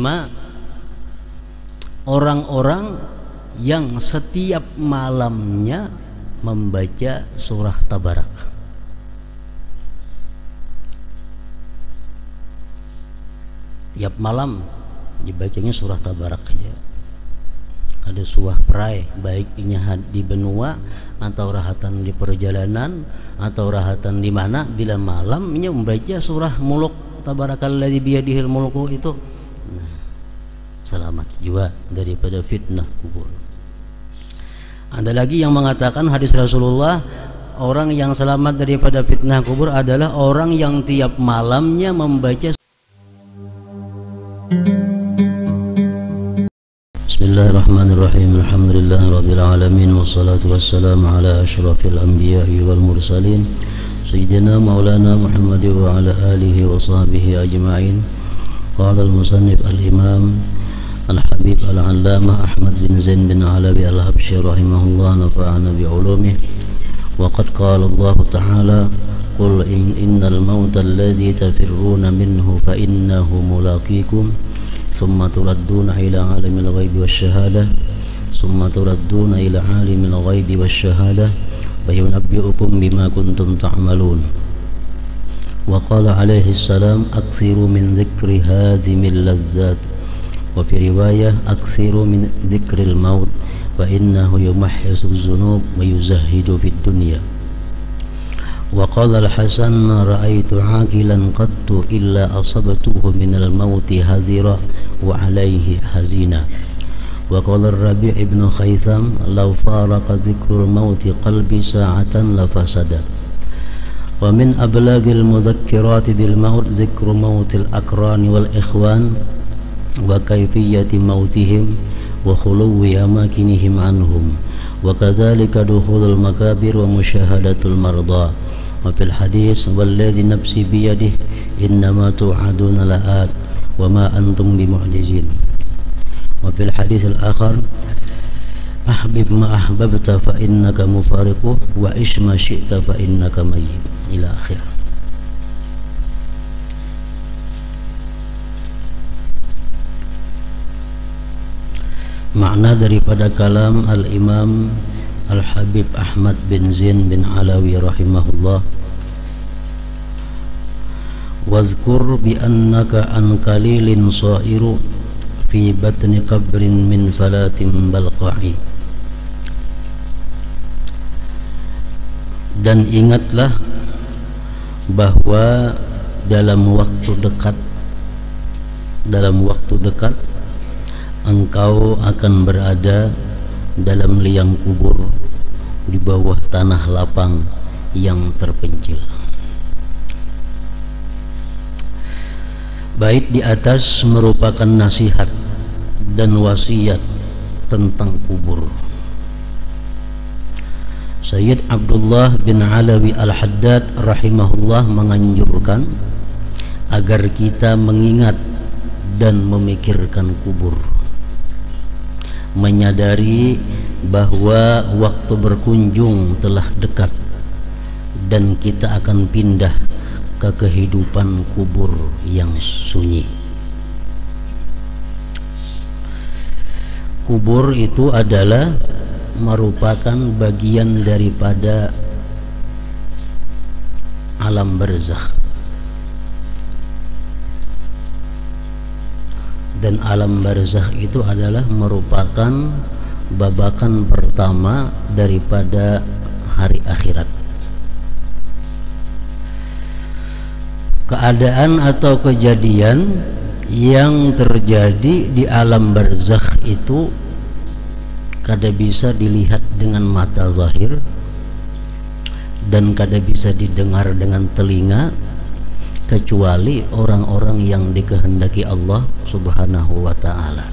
kelima, orang-orang yang setiap malamnya membaca surah Tabarak. Tiap malam dibacanya surah Tabarak aja. Ada surah perai, baik di benua atau rahatan di perjalanan atau rahatan di mana, bila malamnya membaca surah Muluk, Tabarakalladzi biyadihil mulku itu, nah, selamat juga daripada fitnah kubur. Ada lagi yang mengatakan hadis Rasulullah, orang yang selamat daripada fitnah kubur adalah orang yang tiap malamnya membaca. Bismillahirrahmanirrahim. Alhamdulillahirabbil alamin wassalatu wassalamu ala asyrafil anbiya'i wal mursalin sayyidina maulana Muhammad wa ala alihi wa sahbihi ajma'in. Qala al-musannif al-imam al-habib al-allamah Ahmad bin Zain bin Alawi al-Habsyi rahimahullah, nafa'ana bi'ulumihi. Wa qad qala Allah ta'ala, qul innal mauta alladhi tafirruna minhu fa innahu mulaqikum thumma turadduna ila alimil ghaibi wasyahadah thumma turadduna ila alimil ghaibi wasyahadah wa yunabbi'ukum bima kuntum ta'malun. Wa qala alaihi salam, akthiru min dhikri hadhimil lazzat, wa fi riwayah akthiru min dhikril maut fa innahu yumahhisu dzunub wa yuzahhidu fid dunya. Wa qala al-Hasan, ma ra'aitu 'aqilan qattu illa asabtuhu minal mauti hadhira wa 'alaihi hazina. Wa qala ar-Rabi' ibn Khaytham, law faraqa dhikrul mauti qalbi sa'atan la fasada. Wa min ablaghil mudhakkirati bil maut dhikru mautil aqran wal ikhwan wa kayfiyati mautihim wa khuluwi amakinihim anhum wa kadzalika dukhulul makabir wa musyahadatul marda. Wa fil hadis, walladzi nafsi biyadihi innama tu'aduna la'at wa ma antum bimu'jizin. Wa fil hadis al-akhar, ahbib ma ahbabta fa innaka mufariquh wa ish ma syi'ta fa innaka mayyit, ila akhir. Makna daripada kalam al-Imam Al-Habib Ahmad bin Zain bin Alawi rahimahullah, wazkur bi annaka an qalilin sa'iru fi batni qabrin min falatin balqa'i. Dan ingatlah bahwa dalam waktu dekat engkau akan berada dalam liang kubur di bawah tanah lapang yang terpencil. Bait di atas merupakan nasihat dan wasiat tentang kubur. Sayyid Abdullah bin Alawi Al-Haddad rahimahullah menganjurkan agar kita mengingat dan memikirkan kubur, menyadari bahwa waktu berkunjung telah dekat dan kita akan pindah ke kehidupan kubur yang sunyi. Kubur itu adalah merupakan bagian daripada alam barzakh, dan alam barzakh itu adalah merupakan babakan pertama daripada hari akhirat. Keadaan atau kejadian yang terjadi di alam barzakh itu kada bisa dilihat dengan mata zahir dan kada bisa didengar dengan telinga, kecuali orang-orang yang dikehendaki Allah Subhanahu wa ta'ala.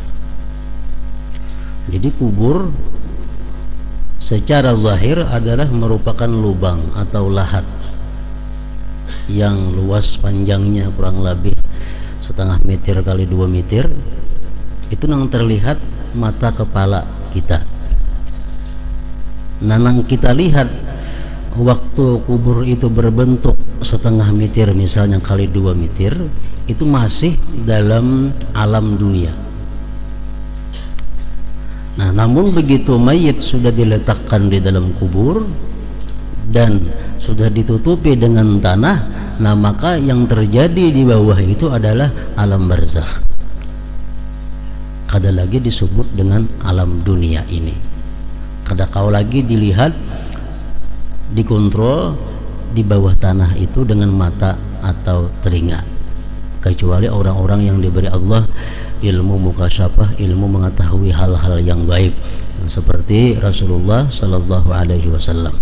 Jadi kubur secara zahir adalah merupakan lubang atau lahat yang luas, panjangnya kurang lebih 0,5 meter kali 2 meter. Itu yang terlihat mata kepala kita. Nanang kita lihat waktu kubur itu berbentuk 0,5 meter misalnya kali 2 meter, itu masih dalam alam dunia. Nah, namun begitu mayit sudah diletakkan di dalam kubur dan sudah ditutupi dengan tanah, nah maka yang terjadi di bawah itu adalah alam barzakh. Kada lagi disebut dengan alam dunia ini. Kada kau lagi dilihat, dikontrol di bawah tanah itu dengan mata atau telinga, kecuali orang-orang yang diberi Allah ilmu mukasyafah, ilmu mengetahui hal-hal yang gaib, seperti Rasulullah sallallahu alaihi wasallam.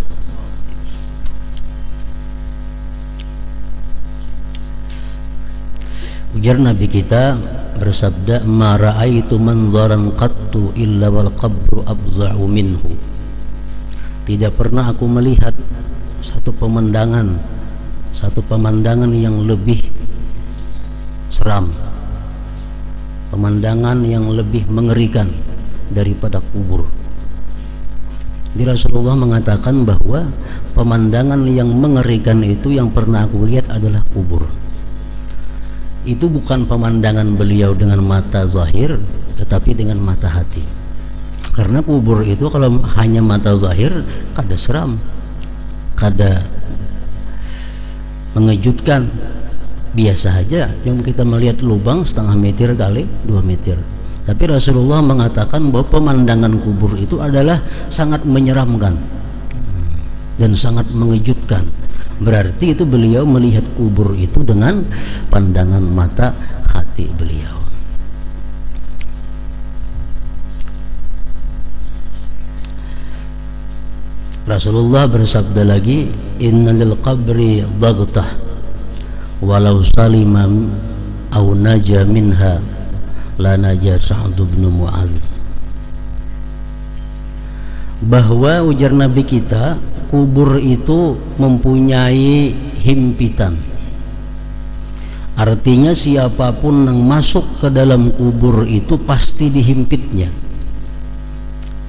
Ujar Nabi kita bersabda, ma ra'aitu manzaran qattu illa wal qabru abza'u minhu. Tidak pernah aku melihat satu pemandangan yang lebih seram, pemandangan yang lebih mengerikan daripada kubur. Di Rasulullah mengatakan bahwa pemandangan yang mengerikan itu yang pernah aku lihat adalah kubur. Itu bukan pemandangan beliau dengan mata zahir, tetapi dengan mata hati. Karena kubur itu kalau hanya mata zahir kada seram, kada mengejutkan, biasa aja. Yang kita melihat lubang setengah meter kali 2 meter. Tapi Rasulullah mengatakan bahwa pemandangan kubur itu adalah sangat menyeramkan dan sangat mengejutkan. Berarti itu beliau melihat kubur itu dengan pandangan mata hati beliau. Rasulullah bersabda lagi, inna lil qabri baghtah walau salima aw naja minha la naja Sa'd bin Mu'adz. Bahwa ujar Nabi kita, kubur itu mempunyai himpitan. Artinya siapapun yang masuk ke dalam kubur itu pasti dihimpitnya.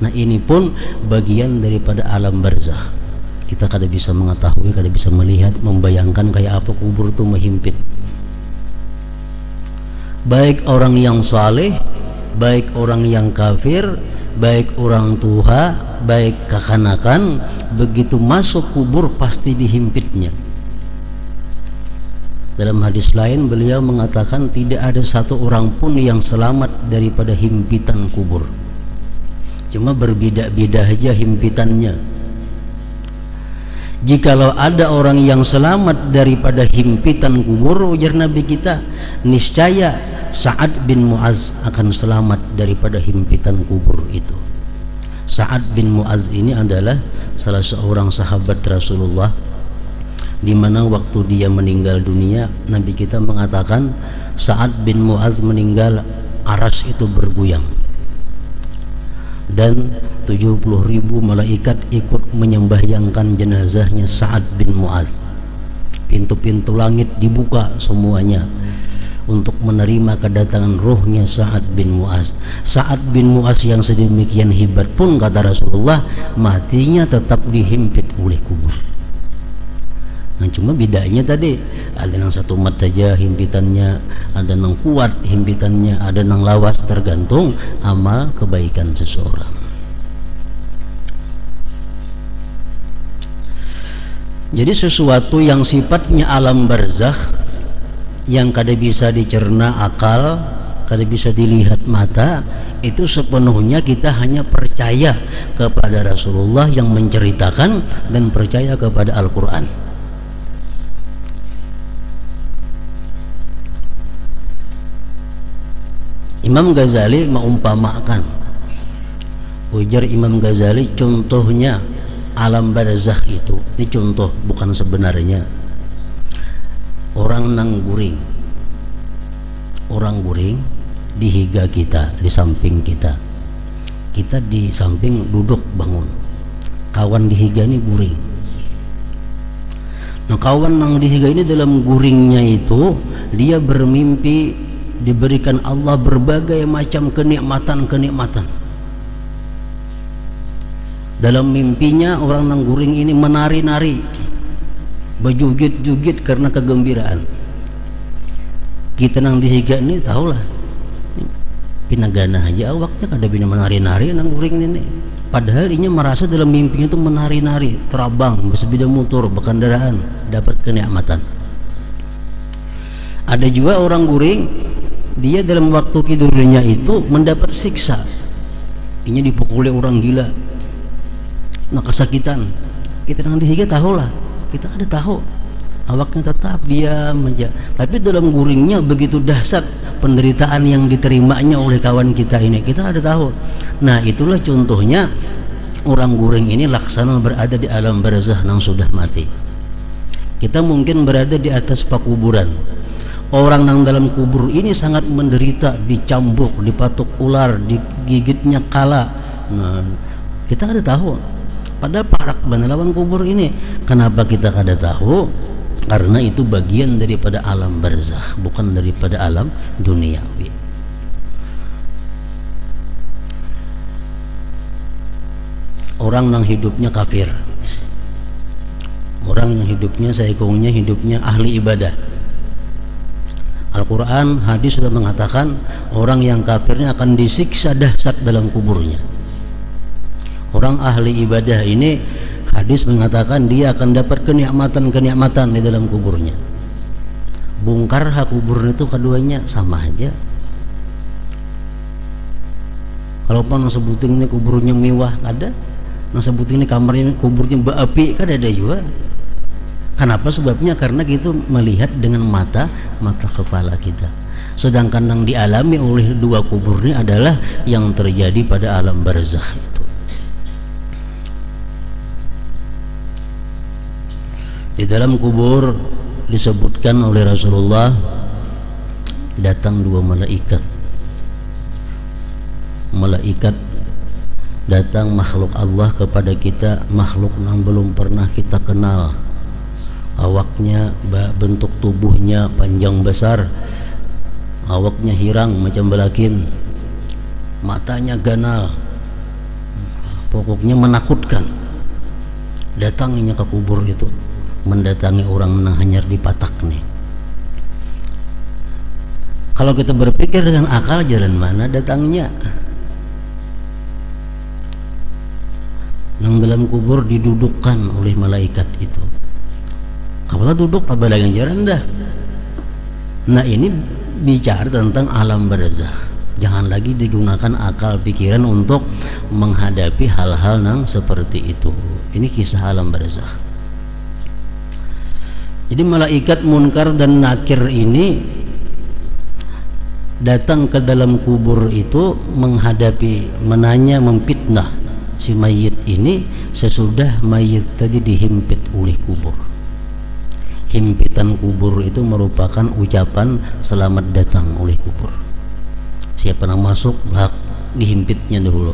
Nah, ini pun bagian daripada alam barzakh. Kita kada bisa mengetahui, kada bisa melihat, membayangkan kayak apa kubur itu menghimpit. Baik orang yang saleh, baik orang yang kafir, baik orang tua, baik kekanakan, begitu masuk kubur pasti dihimpitnya. Dalam hadis lain beliau mengatakan tidak ada satu orang pun yang selamat daripada himpitan kubur. Cuma berbeda-beda aja himpitannya. Jikalau ada orang yang selamat daripada himpitan kubur, ujar Nabi kita, niscaya Sa'ad bin Mu'adz akan selamat daripada himpitan kubur itu. Sa'ad bin Mu'adz ini adalah salah seorang sahabat Rasulullah, di mana waktu dia meninggal dunia, Nabi kita mengatakan Sa'ad bin Mu'adz meninggal, aras itu bergoyang dan 70.000 malaikat ikut menyembahyangkan jenazahnya Sa'ad bin Mu'adz. Pintu-pintu langit dibuka semuanya untuk menerima kedatangan rohnya Sa'ad bin Mu'adz. Sa'ad bin Mu'adz yang sedemikian hebat pun, kata Rasulullah, matinya tetap dihimpit oleh kubur. Nah, cuma bedanya tadi, ada yang satu mat saja himpitannya, ada yang kuat himpitannya, ada yang lawas, tergantung amal kebaikan seseorang. Jadi sesuatu yang sifatnya alam barzakh, yang kada bisa dicerna akal, kada bisa dilihat mata, itu sepenuhnya kita hanya percaya kepada Rasulullah yang menceritakan dan percaya kepada Al-Quran. Imam Ghazali mengumpamakan, ujar Imam Ghazali, contohnya alam barzakh itu, ini contoh bukan sebenarnya. Orang nang guring, orang guring di higa kita, di samping kita, kita di samping duduk bangun, kawan di higa ini guring. Nah, kawan nang di higa ini dalam guringnya itu dia bermimpi diberikan Allah berbagai macam kenikmatan-kenikmatan. Dalam mimpinya orang nang guring ini menari-nari, berjugit-jugit karena kegembiraan. kita nang dihiga ini tahulah pinagana aja awaknya kada bina menari-nari nang guring ini, padahal inya merasa dalam mimpinya itu menari-nari, terabang, bersepeda motor, berkendaraan, dapat kenikmatan. Ada juga orang guring, dia dalam waktu tidurnya itu mendapat siksa, inya dipukuli orang gila, nah kesakitan. Kita nang dihiga tahulah, kita ada tahu awaknya tetap diam aja, tapi dalam guringnya begitu dahsyat penderitaan yang diterimanya oleh kawan kita ini, kita ada tahu. Nah itulah contohnya orang guring ini laksana berada di alam barzah yang sudah mati. Kita mungkin berada di atas pakuburan, orang yang dalam kubur ini sangat menderita, dicambuk, dipatuk ular, digigitnya kala. Nah kita ada tahu, padahal parak benar lawan kubur ini. Kenapa kita ada tahu? Karena itu bagian daripada alam barzakh, bukan daripada alam duniawi. Orang yang hidupnya kafir, orang yang hidupnya saikungnya hidupnya ahli ibadah. Al-Quran, hadis sudah mengatakan orang yang kafirnya akan disiksa dahsyat dalam kuburnya. Orang ahli ibadah ini, hadis mengatakan dia akan dapat kenikmatan-kenikmatan di dalam kuburnya. Bongkar kubur itu keduanya sama aja. Kalau pun sebutin ini kuburnya mewah ada, nah sebutin ini kamarnya kuburnya berapi kan ada juga. Kenapa? Sebabnya karena kita melihat dengan mata kepala kita. Sedangkan yang dialami oleh dua kubur ini adalah yang terjadi pada alam barzakh itu. Di dalam kubur disebutkan oleh Rasulullah datang dua malaikat. Malaikat datang makhluk Allah kepada kita, makhluk yang belum pernah kita kenal. Awaknya, bentuk tubuhnya panjang besar, awaknya hirang macam belakin, matanya ganal, pokoknya menakutkan. Datangnya ke kubur itu, mendatangi orang yang hanyar di patak nih. Kalau kita berpikir dengan akal, jalan mana datangnya? Nang dalam kubur didudukkan oleh malaikat itu. Kalau duduk apa lagi jalan dah. Nah ini bicara tentang alam barzakh. Jangan lagi digunakan akal pikiran untuk menghadapi hal-hal yang seperti itu. Ini kisah alam barzakh. Jadi malaikat munkar dan nakir ini datang ke dalam kubur itu menghadapi, menanya, memfitnah si mayit ini sesudah mayit tadi dihimpit oleh kubur. Himpitan kubur itu merupakan ucapan selamat datang oleh kubur. Siapa yang masuk hak dihimpitnya dulu.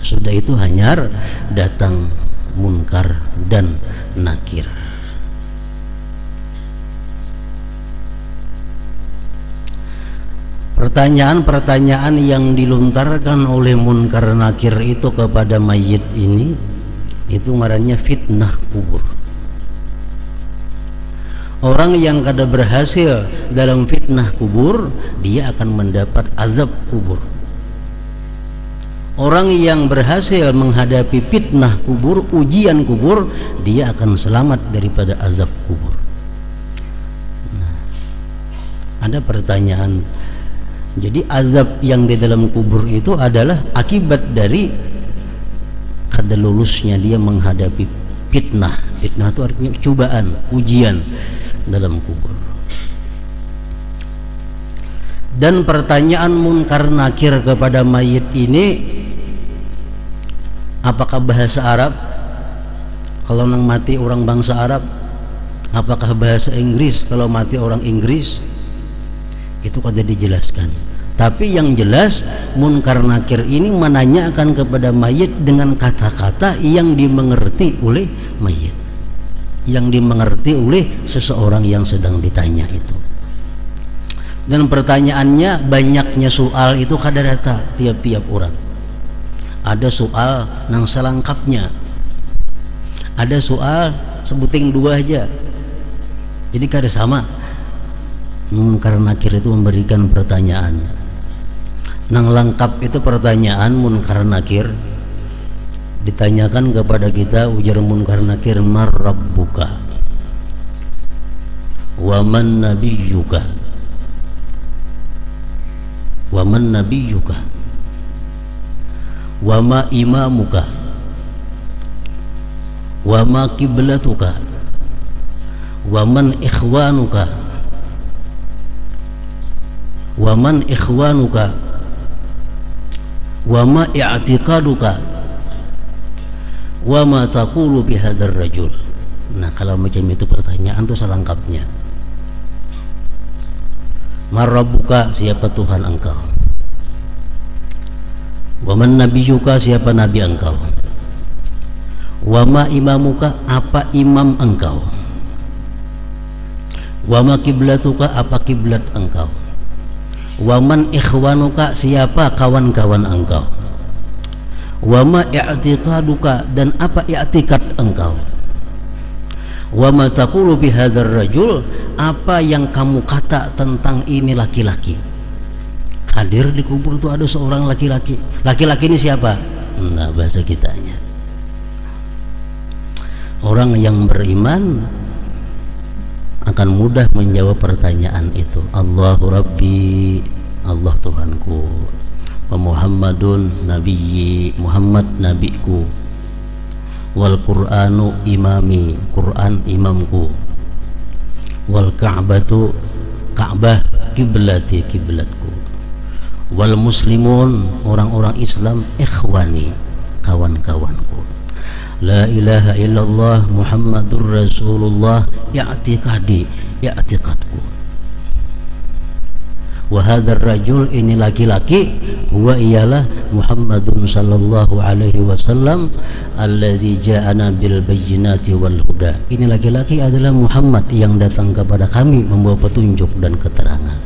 Sudah itu hanyar datang munkar dan nakir. Pertanyaan-pertanyaan yang dilontarkan oleh munkar nakir itu kepada mayit ini, itu ngarannya fitnah kubur. Orang yang kada berhasil dalam fitnah kubur, dia akan mendapat azab kubur. Orang yang berhasil menghadapi fitnah kubur, ujian kubur, dia akan selamat daripada azab kubur. Nah, ada pertanyaan. Jadi azab yang di dalam kubur itu adalah akibat dari kada lulusnya dia menghadapi fitnah. Fitnah itu artinya cobaan, ujian dalam kubur. Dan pertanyaan munkar nakir kepada mayit ini, apakah bahasa Arab? Kalau nang mati orang bangsa Arab, apakah bahasa Inggris kalau mati orang Inggris? Itu kada dijelaskan. Tapi yang jelas munkar nakir ini menanyakan kepada mayit dengan kata-kata yang dimengerti oleh mayit, yang dimengerti oleh seseorang yang sedang ditanya itu. Dan pertanyaannya, banyaknya soal itu kada rata tiap-tiap orang. Ada soal nang selengkapnya, ada soal sebuting dua aja, jadi kada sama. Munkar nakir itu memberikan pertanyaan. Nang lengkap itu pertanyaan munkar nakir. Ditanyakan kepada kita, ujar munkar nakir, mar rabbuka wa man nabiyyuka wa man nabiyyuka wa ma imamuka wa ma kiblatuka wa man ikhwanuka wa man ikhwanuka wa ma i'tiqaduka wa ma taqulu bihadzal rajul. Nah, kalau macam itu pertanyaan itu selengkapnya. Marabbuka, siapa Tuhan engkau? Wa man nabiyyuka, siapa nabi engkau? Wa ma imamuka, apa imam engkau? Wa ma kiblatuka, apa kiblat engkau? Wa man ikhwanuka, siapa kawan-kawan engkau? Wa ma i'tiqaduka, dan apa i'tiqad engkau? Wa ma taqulu bihadzal rajul, apa yang kamu kata tentang ini laki-laki? Hadir di kubur itu ada seorang laki-laki. Laki-laki ini siapa? Nah, bahasa kitanya. Orang yang beriman akan mudah menjawab pertanyaan itu. Allahu Rabbi, Allah Tuhanku, wa Muhammadun nabiyyi, Muhammad nabiku, wal Qur'anu imami, Quran imamku, wal Ka'batu, Ka'bah kiblati, kiblatku, wal muslimun, orang-orang Islam, ikhwani, kawan-kawanku. La ilaha illallah Muhammadur Rasulullah, i'tiqadi, i'tiqadku. Wa hadzal rajul, ini laki-laki, huwa ialah Muhammadun sallallahu alaihi wasallam alladzi ja'ana bil bayyinati wal huda. Ini laki-laki adalah Muhammad yang datang kepada kami membawa petunjuk dan keterangan.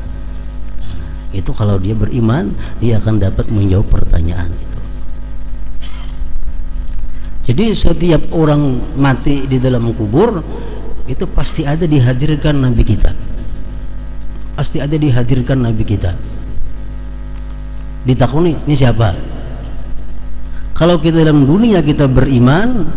Itu kalau dia beriman, dia akan dapat menjawab pertanyaan itu. Jadi setiap orang mati di dalam kubur itu pasti ada dihadirkan Nabi kita. Pasti ada dihadirkan Nabi kita. Ditakuni, ini siapa? Kalau kita dalam dunia kita beriman,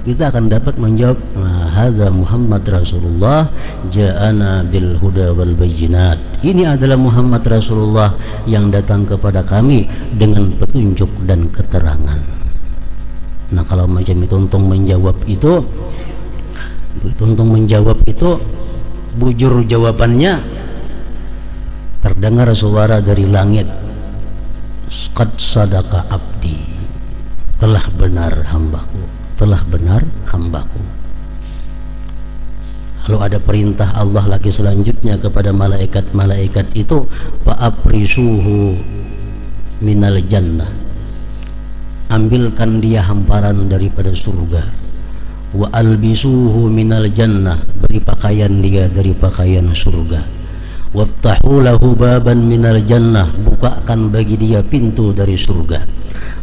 kita akan dapat menjawab, hadza Muhammad Rasulullah ja'ana bil huda wal bayyinat. Ini adalah Muhammad Rasulullah yang datang kepada kami dengan petunjuk dan keterangan. Nah, kalau macam itu untuk menjawab itu, bujur jawabannya, terdengar suara dari langit, qad sadaqa abdi, telah benar hambaku, telah benar hambaku. Lalu ada perintah Allah lagi selanjutnya kepada malaikat-malaikat itu, fa'aprisuhu minal jannah, ambilkan dia hamparan daripada surga, wa albisuhu minal jannah, beri pakaian dia dari pakaian surga, waftahu lahu baban minal jannah, bukakan bagi dia pintu dari surga,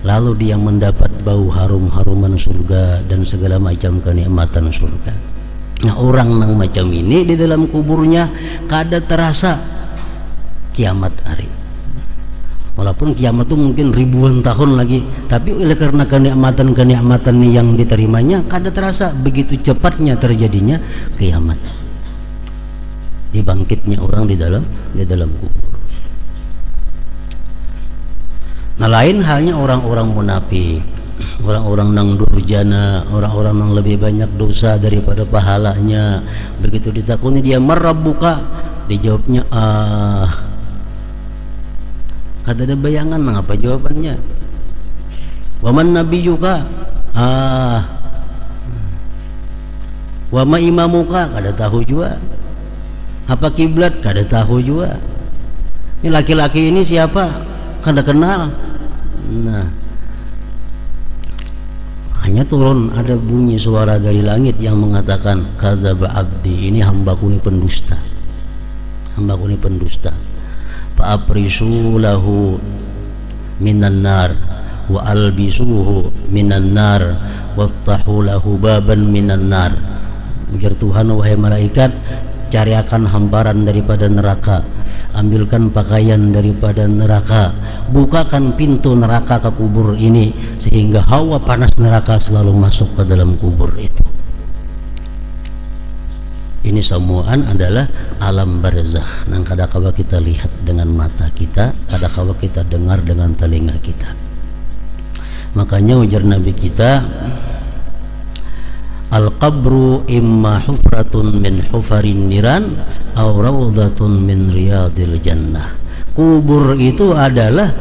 lalu dia mendapat bau harum-haruman surga dan segala macam kenikmatan surga. Nah, orang yang macam ini di dalam kuburnya kada terasa kiamat hari. Walaupun kiamat itu mungkin ribuan tahun lagi, tapi oleh karena kenikmatan-kenikmatan yang diterimanya, kada terasa begitu cepatnya terjadinya kiamat, dibangkitnya orang di dalam kubur. Nah, lain halnya orang-orang munafik, orang-orang nang durjana, orang-orang yang lebih banyak dosa daripada pahalanya. Begitu ditakuni dia, marabbuka, dijawabnya kada ada bayangan apa jawabannya. Waman nabiyyuka, wama imamuka, kada tahu juga. Apa kiblat, kada tahu juga. Ini laki-laki ini siapa, kada kenal. Nah, hanya turun ada bunyi suara dari langit yang mengatakan, kadzaba abdi, ini hambaku ini pendusta, hambaku ini pendusta. Fa'aprisu lahu minan nar wa albisuhu minan nar waftahu lahu baban minan nar. Ujar Tuhan, wahai malaikat, cariakan hamparan daripada neraka, ambilkan pakaian daripada neraka, bukakan pintu neraka ke kubur ini sehingga hawa panas neraka selalu masuk ke dalam kubur itu. Ini semuaan adalah alam barzakh yang kadang-kala kita lihat dengan mata kita, kadang-kala kita dengar dengan telinga kita. Makanya ujar Nabi kita, al-qabru imma hufratun min hufarin niran aw rawdatun min riyadil jannah. Kubur itu adalah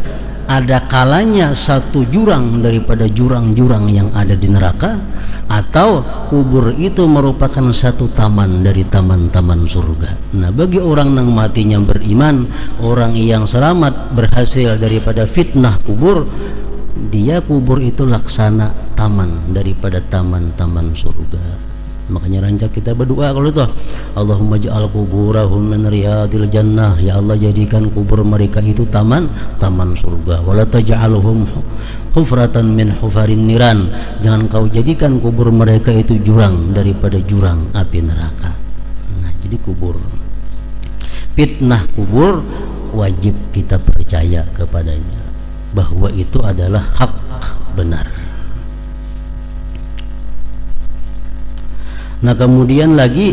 ada kalanya satu jurang daripada jurang-jurang yang ada di neraka, atau kubur itu merupakan satu taman dari taman-taman surga. Nah, bagi orang yang matinya beriman, orang yang selamat berhasil daripada fitnah kubur, dia kubur itu laksana taman daripada taman-taman surga. Makanya rancak kita berdoa kalau itu, Allahumma ja'al kuburahum min riyadil jannah, ya Allah jadikan kubur mereka itu taman-taman surga. Wala taj'alhum hufratan min hufarin niran, jangan kau jadikan kubur mereka itu jurang daripada jurang api neraka. Nah, jadi kubur, fitnah kubur wajib kita percaya kepadanya bahwa itu adalah hak benar. Nah, kemudian lagi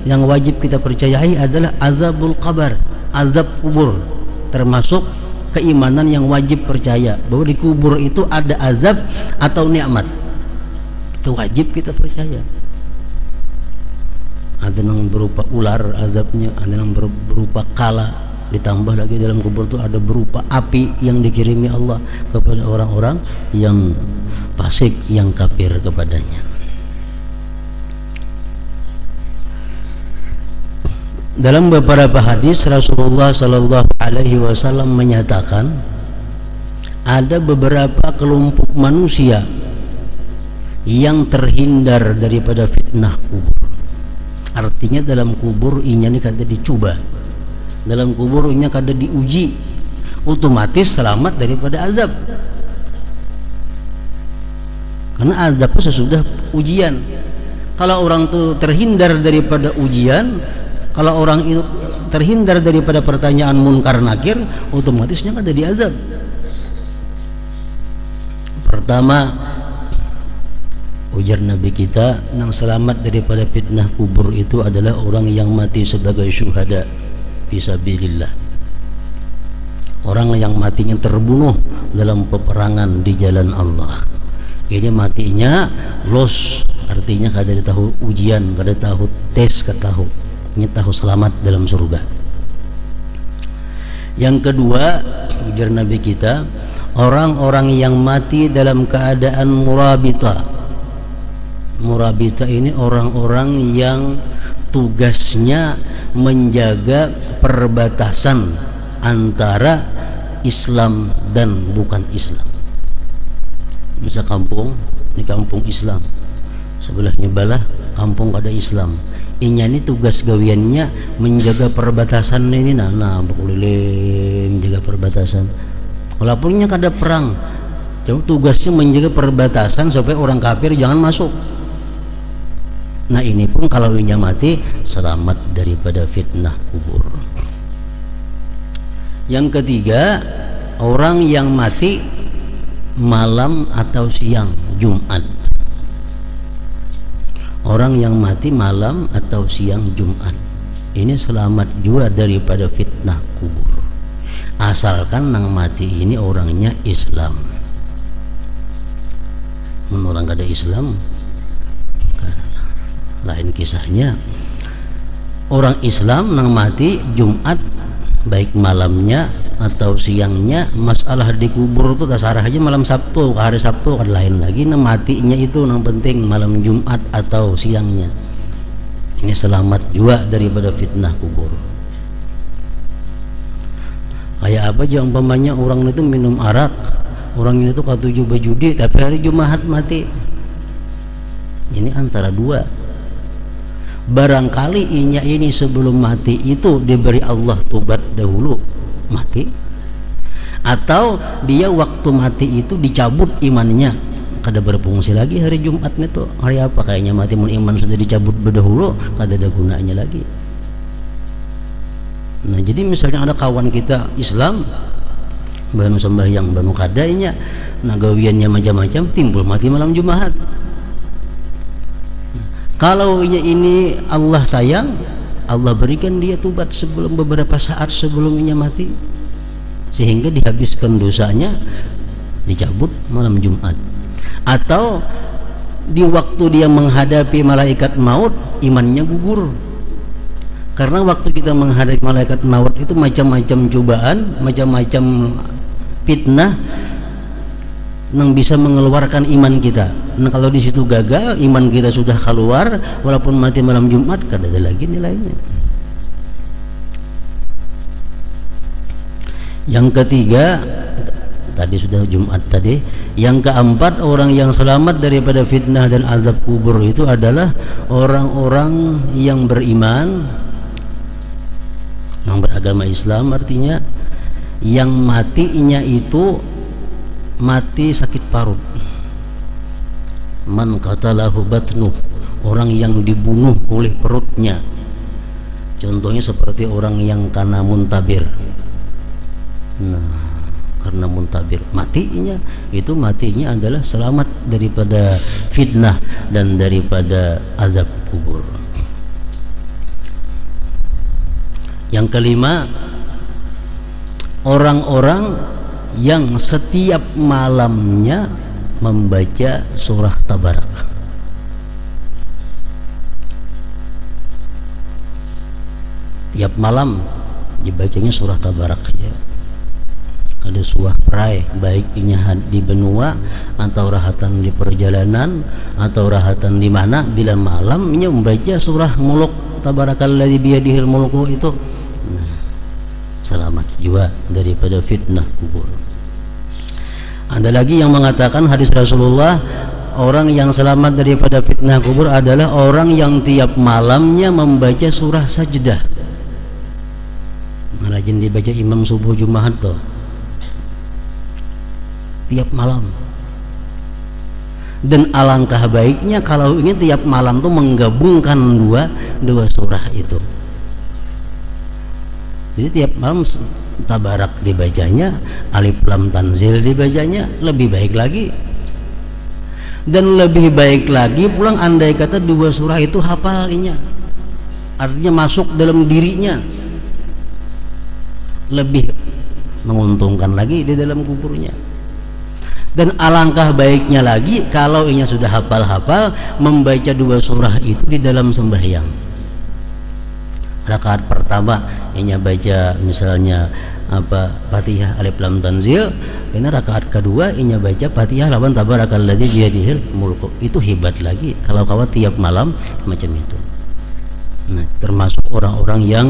yang wajib kita percayai adalah azabul qabr, azab kubur, termasuk keimanan yang wajib percaya bahwa di kubur itu ada azab atau nikmat. Itu wajib kita percaya. Ada yang berupa ular azabnya, ada yang berupa kala, ditambah lagi dalam kubur itu ada berupa api yang dikirimi Allah kepada orang-orang yang fasik, yang kafir kepadanya. Dalam beberapa hadis Rasulullah Sallallahu Alaihi Wasallam menyatakan ada beberapa kelompok manusia yang terhindar daripada fitnah kubur. Artinya dalam kubur inya ini kada dicoba, dalam kubur inya kada diuji, otomatis selamat daripada azab. Karena azab sesudah ujian. Kalau orang itu terhindar daripada ujian, kalau orang itu terhindar daripada pertanyaan munkar nakir, otomatisnya kada diazab. Pertama, ujar Nabi kita, yang selamat daripada fitnah kubur itu adalah orang yang mati sebagai syuhada fisabilillah. Orang yang matinya terbunuh dalam peperangan di jalan Allah. Ini matinya los, artinya kada tahu ujian, kada tahu tes, kada tahu. Ini tahu selamat dalam surga. Yang kedua, ujar Nabi kita, orang-orang yang mati dalam keadaan murabita. Murabita ini orang-orang yang tugasnya menjaga perbatasan antara Islam dan bukan Islam. Misal kampung, ini kampung Islam, sebelahnya balah kampung kada Islam. Inya ini tugas gawiannya menjaga perbatasan ini, nah berkeliling jaga perbatasan. Walaupun nya kada perang, tugasnya menjaga perbatasan supaya orang kafir jangan masuk. Nah, ini pun kalau inya mati selamat daripada fitnah kubur. Yang ketiga, orang yang mati malam atau siang Jumat. Orang yang mati malam atau siang Jumat ini selamat juga daripada fitnah kubur, asalkan nang mati ini orangnya Islam. Orang kada Islam lain kisahnya. Orang Islam nang mati Jumat, baik malamnya atau siangnya, masalah di kubur itu dasar aja malam Sabtu, hari Sabtu kan lain lagi. Nah, matinya itu yang penting malam Jumat atau siangnya. Ini selamat juga daripada fitnah kubur. Kayak apa aja umpamanya orang itu minum arak, orang itu katuju berjudi, tapi hari Jumat mati. Ini antara dua. Barangkali inya ini sebelum mati itu diberi Allah tobat dahulu, mati, atau dia waktu mati itu dicabut imannya, kada berfungsi lagi hari Jumat itu. Hari apa kayaknya mati mun iman sudah dicabut berdahulu, kada ada gunanya lagi. Nah, jadi misalnya ada kawan kita Islam banu sembahyang banu kadainya, nah gawiannya macam-macam, timbul mati malam Jumat. Kalau ini Allah sayang, Allah berikan dia tobat sebelum beberapa saat sebelum ia mati, sehingga dihabiskan dosanya, dicabut malam Jumat. Atau di waktu dia menghadapi malaikat maut, imannya gugur. Karena waktu kita menghadapi malaikat maut itu macam-macam cobaan, macam-macam fitnah yang bisa mengeluarkan iman kita. Nah, kalau di situ gagal, iman kita sudah keluar, walaupun mati malam Jumat, kada ada lagi nilainya. Yang ketiga, tadi sudah Jumat tadi. Yang keempat, orang yang selamat daripada fitnah dan azab kubur itu adalah orang-orang yang beriman, yang beragama Islam, artinya yang matinya itu mati sakit parut. Man qatalahu batnuh, orang yang dibunuh oleh perutnya. Contohnya seperti orang yang karena muntabir. Nah, karena muntabir matinya adalah selamat daripada fitnah dan daripada azab kubur. Yang kelima, orang-orang yang setiap malamnya membaca surah Tabarak. Tiap malam dibacanya surah Tabarak aja. Ada surah perai, baik ini di benua atau rahatan di perjalanan atau rahatan di mana, bila malamnya membaca surah Muluk, Tabarakalladzi biyadihil mulku itu, selamat jiwa daripada fitnah kubur. Ada lagi yang mengatakan hadis Rasulullah, orang yang selamat daripada fitnah kubur adalah orang yang tiap malamnya membaca surah Sajdah. Rajin dibaca imam subuh Jumat tuh, tiap malam. Dan alangkah baiknya kalau ini tiap malam tuh menggabungkan dua surah itu. Jadi tiap malam Tabarak dibacanya, Alif Lam Tanzil dibacanya, lebih baik lagi. Dan lebih baik lagi pulang andai kata dua surah itu hafalnya, artinya masuk dalam dirinya, lebih menguntungkan lagi di dalam kuburnya. Dan alangkah baiknya lagi kalau inya sudah hafal-hafal membaca dua surah itu di dalam sembahyang. Rakaat pertama inya baca misalnya Fatihah Alif Lam Tanzil, ini rakaat kedua inya baca Fatihah lawan Tabarakalladzi biyadihil mulku. Itu hebat lagi kalau kawan tiap malam macam itu. Nah, termasuk orang-orang yang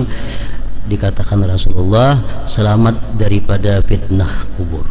dikatakan Rasulullah selamat daripada fitnah kubur.